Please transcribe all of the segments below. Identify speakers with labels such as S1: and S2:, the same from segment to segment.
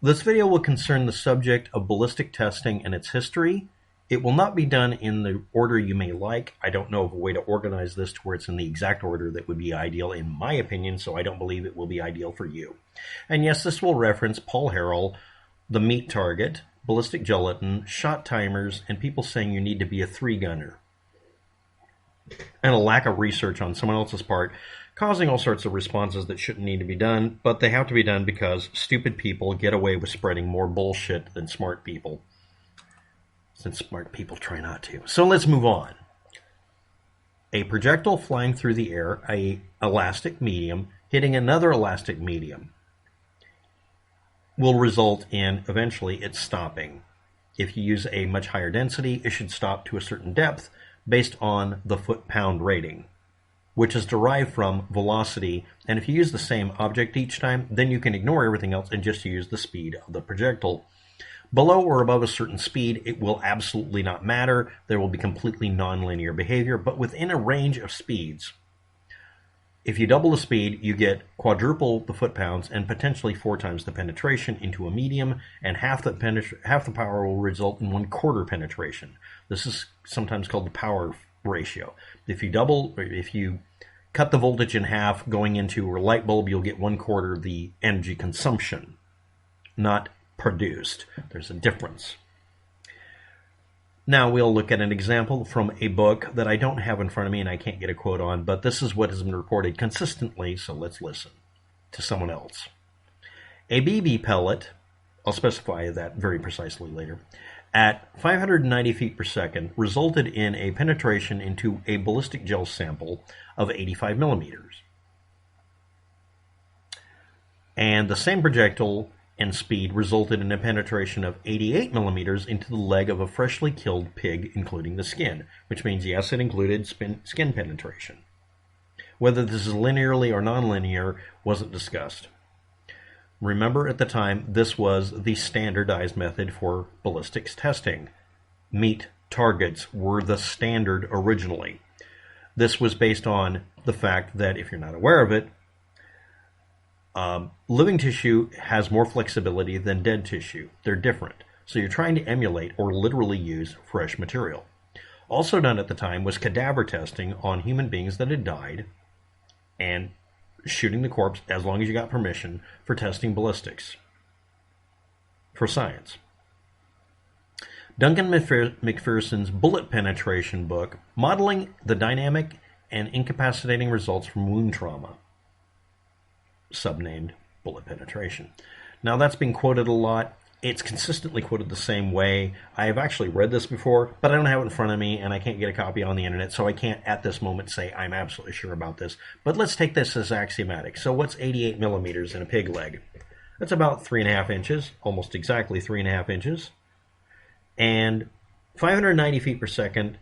S1: This video will concern the subject of ballistic testing and its history. It will not be done in the order you may like. I don't know of a way to organize this to where it's in the exact order that would be ideal in my opinion, so I don't believe it will be ideal for you. And yes, this will reference Paul Harrell, the meat target, ballistic gelatin, shot timers, and people saying you need to be a three-gunner. And a lack of research on someone else's part, causing all sorts of responses that shouldn't need to be done, but they have to be done because stupid people get away with spreading more bullshit than smart people, since smart people try not to. So let's move on. A projectile flying through the air, a elastic medium, hitting another elastic medium, will result in, eventually, it stopping. If you use a much higher density, it should stop to a certain depth based on the foot-pound rating, which is derived from velocity. And if you use the same object each time, then you can ignore everything else and just use the speed of the projectile. Below or above a certain speed, it will absolutely not matter. There will be completely nonlinear behavior, but within a range of speeds, if you double the speed, you get quadruple the foot-pounds and potentially 4 times the penetration into a medium, and half the power will result in 1/4 penetration. This is sometimes called the power ratio. If you cut the voltage in half going into a light bulb, you'll get 1/4 the energy consumption, not produced. There's a difference. Now we'll look at an example from a book that I don't have in front of me and I can't get a quote on, but this is what has been reported consistently, so let's listen to someone else. A BB pellet, I'll specify that very precisely later, at 590 feet per second resulted in a penetration into a ballistic gel sample of 85 millimeters. And the same projectile and speed resulted in a penetration of 88 millimeters into the leg of a freshly killed pig, including the skin, which means, yes, it included skin penetration. Whether this is linearly or nonlinear wasn't discussed. Remember, at the time, this was the standardized method for ballistics testing. Meat targets were the standard originally. This was based on the fact that, if you're not aware of it, living tissue has more flexibility than dead tissue. They're different. So you're trying to emulate or literally use fresh material. Also done at the time was cadaver testing on human beings that had died and shooting the corpse, as long as you got permission, for testing ballistics for science. Duncan McPherson's bullet penetration book, modeling the dynamic and incapacitating results from wound trauma, subnamed bullet penetration. Now that's been quoted a lot. It's consistently quoted the same way. I have actually read this before, but I don't have it in front of me and I can't get a copy on the internet, so I can't at this moment say I'm absolutely sure about this. But let's take this as axiomatic. So what's 88 millimeters in a pig leg? That's about 3.5 inches, almost exactly 3.5 inches. And 590 feet per second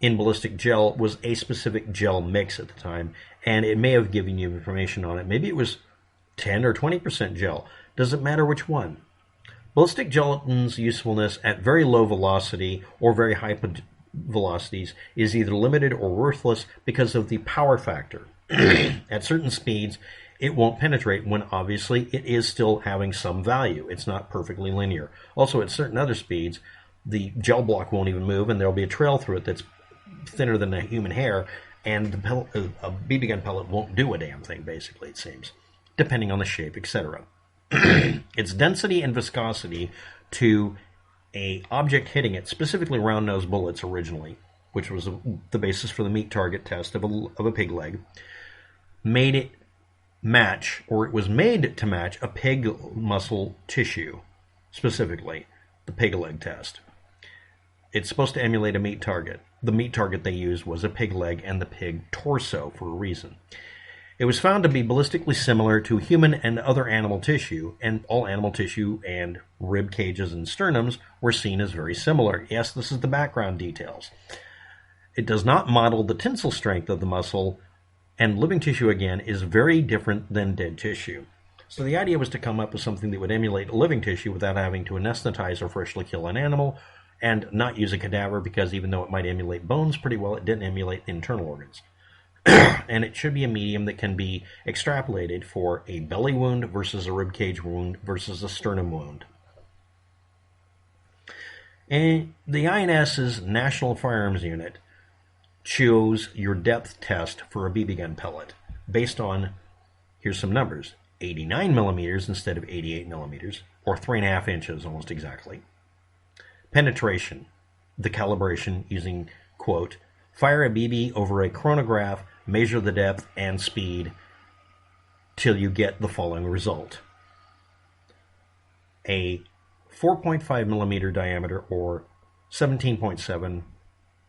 S1: in ballistic gel was a specific gel mix at the time, and it may have given you information on it. Maybe it was 10 or 20% gel. Doesn't matter which one. Ballistic gelatin's usefulness at very low velocity or very high velocities is either limited or worthless because of the power factor. At certain speeds, it won't penetrate when obviously it is still having some value. It's not perfectly linear. Also, at certain other speeds, the gel block won't even move, and there'll be a trail through it that's thinner than a human hair, and a BB gun pellet won't do a damn thing, basically, it seems, depending on the shape, etc. Its density and viscosity to a object hitting it, specifically round-nosed bullets originally, which was the basis for the meat target test of a pig leg, made it match, or it was made to match, a pig muscle tissue, specifically the pig leg test. It's supposed to emulate a meat target. The meat target they used was a pig leg and the pig torso for a reason. It was found to be ballistically similar to human and other animal tissue, and all animal tissue and rib cages and sternums were seen as very similar. Yes, this is the background details. It does not model the tensile strength of the muscle, and living tissue, again, is very different than dead tissue. So the idea was to come up with something that would emulate living tissue without having to anesthetize or freshly kill an animal, and not use a cadaver, because even though it might emulate bones pretty well, it didn't emulate the internal organs. And it should be a medium that can be extrapolated for a belly wound versus a rib cage wound versus a sternum wound. And the INS's National Firearms Unit chose your depth test for a BB gun pellet based on, here's some numbers, 89 millimeters instead of 88 millimeters, or 3.5 inches almost exactly. Penetration, the calibration using, quote, fire a BB over a chronograph, measure the depth and speed till you get the following result. A 4.5 millimeter diameter or 17.7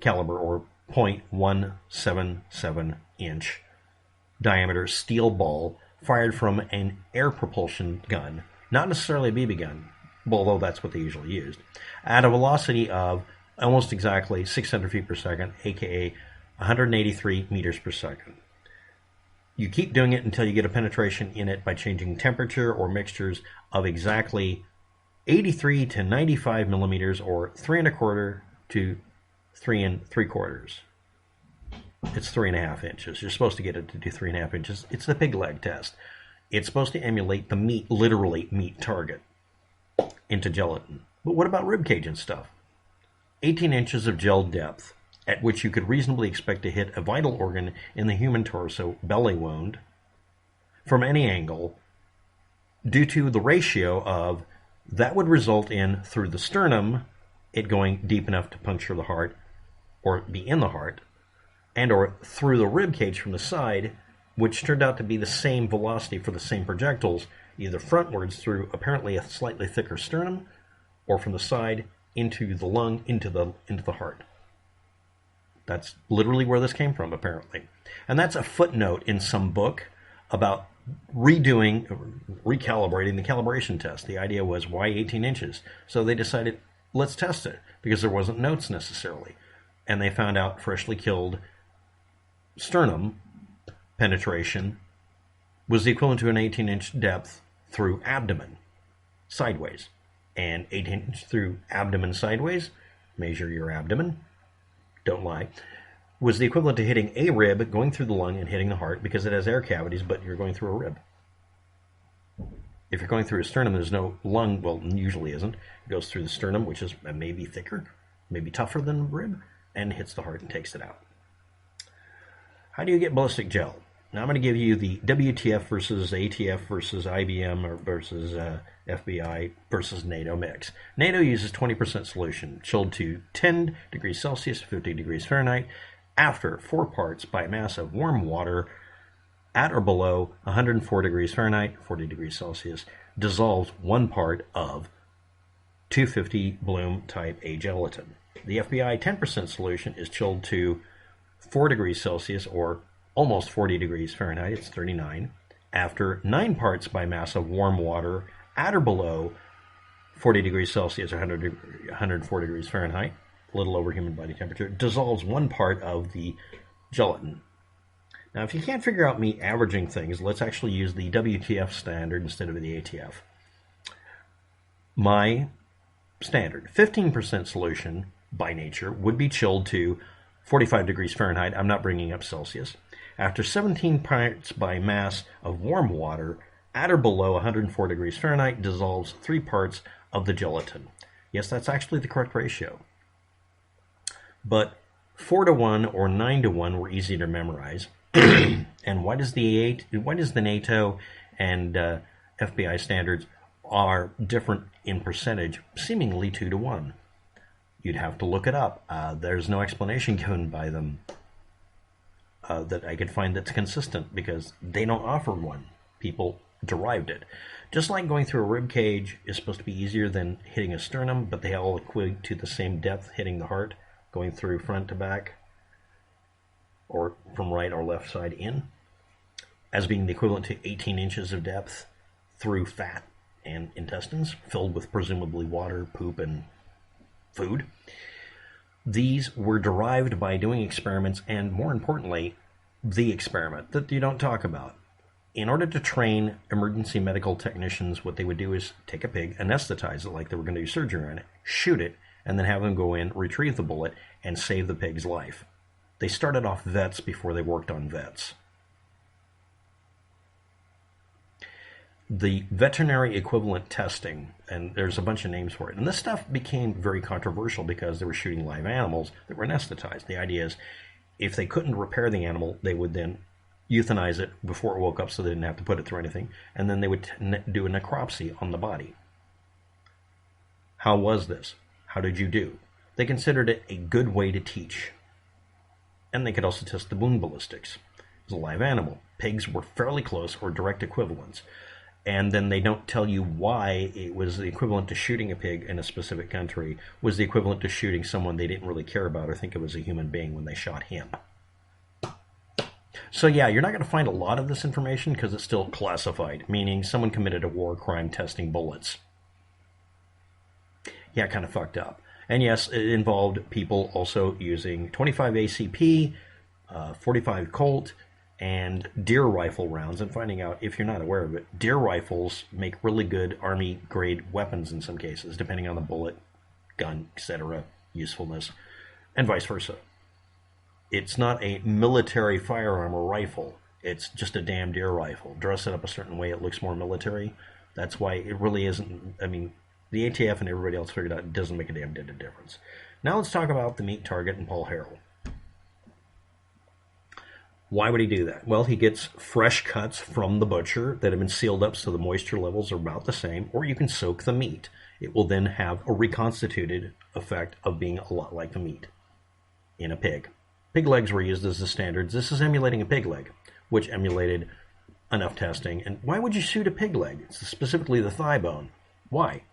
S1: caliber or 0.177 inch diameter steel ball fired from an air propulsion gun, not necessarily a BB gun, although that's what they usually used, at a velocity of almost exactly 600 feet per second, aka 183 meters per second. You keep doing it until you get a penetration in it by changing temperature or mixtures of exactly 83 to 95 millimeters, or 3 1/4 to 3 3/4. It's 3.5 inches. You're supposed to get it to do 3.5 inches. It's the pig leg test. It's supposed to emulate the meat, literally meat target, into gelatin. But what about rib cage and stuff? 18 inches of gel depth, at which you could reasonably expect to hit a vital organ in the human torso, belly wound, from any angle, due to the ratio of that would result in, through the sternum, it going deep enough to puncture the heart, or be in the heart, and or through the rib cage from the side, which turned out to be the same velocity for the same projectiles, either frontwards through apparently a slightly thicker sternum, or from the side into the lung, into the heart. That's literally where this came from, apparently. And that's a footnote in some book about recalibrating the calibration test. The idea was, why 18 inches? So they decided, let's test it, because there wasn't notes necessarily. And they found out freshly killed sternum penetration was the equivalent to an 18-inch depth through abdomen, sideways. And 18 inch through abdomen sideways, measure your abdomen, don't lie, was the equivalent to hitting a rib, going through the lung and hitting the heart, because it has air cavities, but you're going through a rib. If you're going through a sternum, there's no lung, well, usually isn't. It goes through the sternum, which is maybe thicker, maybe tougher than the rib, and hits the heart and takes it out. How do you get ballistic gel? Now I'm going to give you the WTF versus ATF versus IBM or versus FBI versus NATO mix. NATO uses 20% solution, chilled to 10 degrees Celsius, 50 degrees Fahrenheit, after 4 parts by mass of warm water at or below 104 degrees Fahrenheit, 40 degrees Celsius, dissolves 1 part of 250 Bloom type A gelatin. The FBI 10% solution is chilled to 4 degrees Celsius or almost 40 degrees Fahrenheit, it's 39, after 9 parts by mass of warm water at or below 40 degrees Celsius or 104 degrees Fahrenheit, a little over human body temperature, dissolves 1 part of the gelatin. Now, if you can't figure out me averaging things, let's actually use the WTF standard instead of the ATF. My standard 15% solution by nature would be chilled to 45 degrees Fahrenheit. I'm not bringing up Celsius. After 17 parts by mass of warm water at or below 104 degrees Fahrenheit, dissolves 3 parts of the gelatin. Yes, that's actually the correct ratio. But 4-to-1 or 9-to-1 were easy to memorize. And why does the NATO and FBI standards are different in percentage, seemingly 2-to-1? You'd have to look it up. There's no explanation given by them that I could find that's consistent, because they don't offer one. People derived it. Just like going through a rib cage is supposed to be easier than hitting a sternum, but they all equate to the same depth hitting the heart, going through front to back, or from right or left side in, as being the equivalent to 18 inches of depth through fat and intestines, filled with presumably water, poop, and food. These were derived by doing experiments, and more importantly, the experiment that you don't talk about. In order to train emergency medical technicians, what they would do is take a pig, anesthetize it like they were going to do surgery on it, shoot it, and then have them go in, retrieve the bullet, and save the pig's life. They started off vets before they worked on vets. The veterinary equivalent testing, and there's a bunch of names for it, and this stuff became very controversial because they were shooting live animals that were anesthetized. The idea is if they couldn't repair the animal, they would then euthanize it before it woke up so they didn't have to put it through anything, and then they would do a necropsy on the body. How was this? How did you do? They considered it a good way to teach. And they could also test the wound ballistics. It was a live animal. Pigs were fairly close or direct equivalents. And then they don't tell you why it was the equivalent to shooting a pig in a specific country was the equivalent to shooting someone they didn't really care about or think of as a human being when they shot him. So yeah, you're not going to find a lot of this information because it's still classified, meaning someone committed a war crime testing bullets. Yeah, kind of fucked up. And yes, it involved people also using 25 ACP, 45 Colt, and deer rifle rounds, and finding out, if you're not aware of it, deer rifles make really good Army-grade weapons in some cases, depending on the bullet, gun, etc., usefulness, and vice versa. It's not a military firearm or rifle. It's just a damn deer rifle. Dress it up a certain way, it looks more military. That's why it really isn't, I mean, the ATF and everybody else figured out it doesn't make a damn bit of difference. Now let's talk about the meat target and Paul Harrell. Why would he do that? Well, he gets fresh cuts from the butcher that have been sealed up so the moisture levels are about the same, or you can soak the meat. It will then have a reconstituted effect of being a lot like the meat in a pig. Pig legs were used as the standards. This is emulating a pig leg, which emulated enough testing. And why would you shoot a pig leg? It's specifically the thigh bone. Why?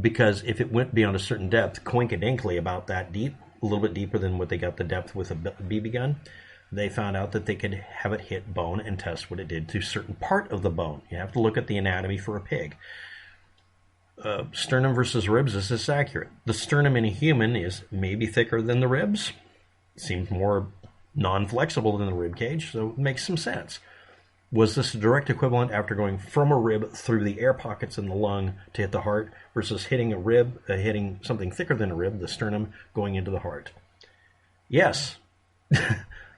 S1: Because if it went beyond a certain depth, coincidental about that deep, a little bit deeper than what they got the depth with a BB gun, they found out that they could have it hit bone and test what it did to a certain part of the bone. You have to look at the anatomy for a pig. Sternum versus ribs, is this accurate? The sternum in a human is maybe thicker than the ribs. Seems more non-flexible than the rib cage, so it makes some sense. Was this a direct equivalent after going from a rib through the air pockets in the lung to hit the heart versus hitting a rib, hitting something thicker than a rib, the sternum, going into the heart? Yes.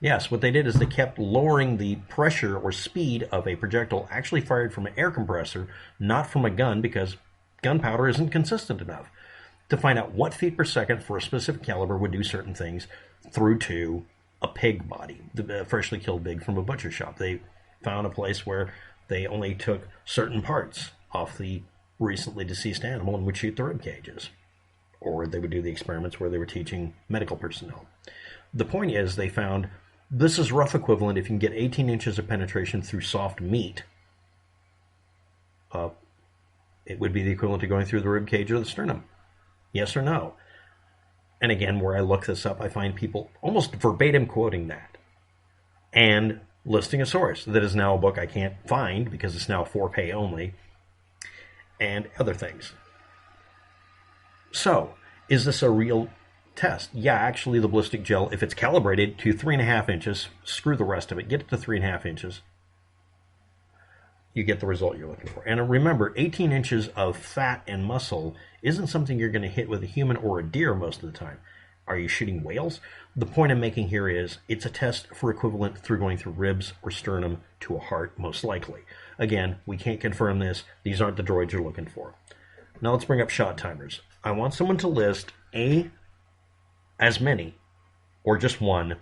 S1: Yes, what they did is they kept lowering the pressure or speed of a projectile actually fired from an air compressor, not from a gun, because gunpowder isn't consistent enough, to find out what feet per second for a specific caliber would do certain things through to a pig body, the freshly killed pig from a butcher shop. They found a place where they only took certain parts off the recently deceased animal and would shoot the rib cages. Or they would do the experiments where they were teaching medical personnel. The point is, they found this is rough equivalent. If you can get 18 inches of penetration through soft meat, it would be the equivalent to going through the rib cage or the sternum. Yes or no? And again, where I look this up, I find people almost verbatim quoting that and listing a source that is now a book I can't find because it's now for pay only, and other things. So, is this a real test? Yeah, actually, the ballistic gel, if it's calibrated to 3.5 inches, screw the rest of it, get it to 3.5 inches, you get the result you're looking for. And remember, 18 inches of fat and muscle isn't something you're going to hit with a human or a deer most of the time. Are you shooting whales? The point I'm making here is it's a test for equivalent through going through ribs or sternum to a heart, most likely. Again, we can't confirm this. These aren't the droids you're looking for. Now let's bring up shot timers. I want someone to list as many, or just one,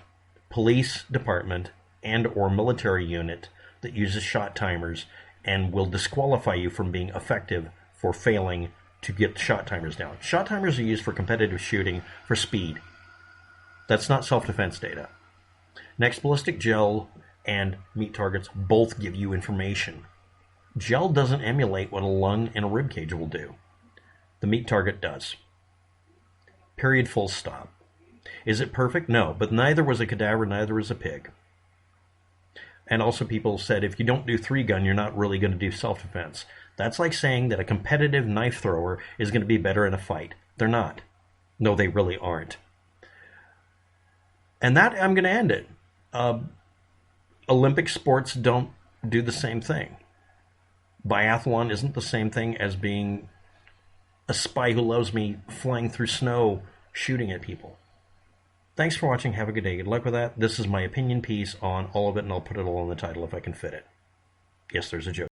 S1: police department and or military unit that uses shot timers and will disqualify you from being effective for failing to get shot timers down. Shot timers are used for competitive shooting for speed. That's not self-defense data. Next, ballistic gel and meat targets both give you information. Gel doesn't emulate what a lung and a rib cage will do. The meat target does. Period, full stop. Is it perfect? No, but neither was a cadaver, neither was a pig. And also people said if you don't do 3-gun, you're not really going to do self-defense. That's like saying that a competitive knife thrower is going to be better in a fight. They're not. No, they really aren't. And that, I'm going to end it. Olympic sports don't do the same thing. Biathlon isn't the same thing as being a spy who loves me flying through snow shooting at people. Thanks for watching. Have a good day. Good luck with that. This is my opinion piece on all of it, and I'll put it all in the title if I can fit it. Yes, there's a joke.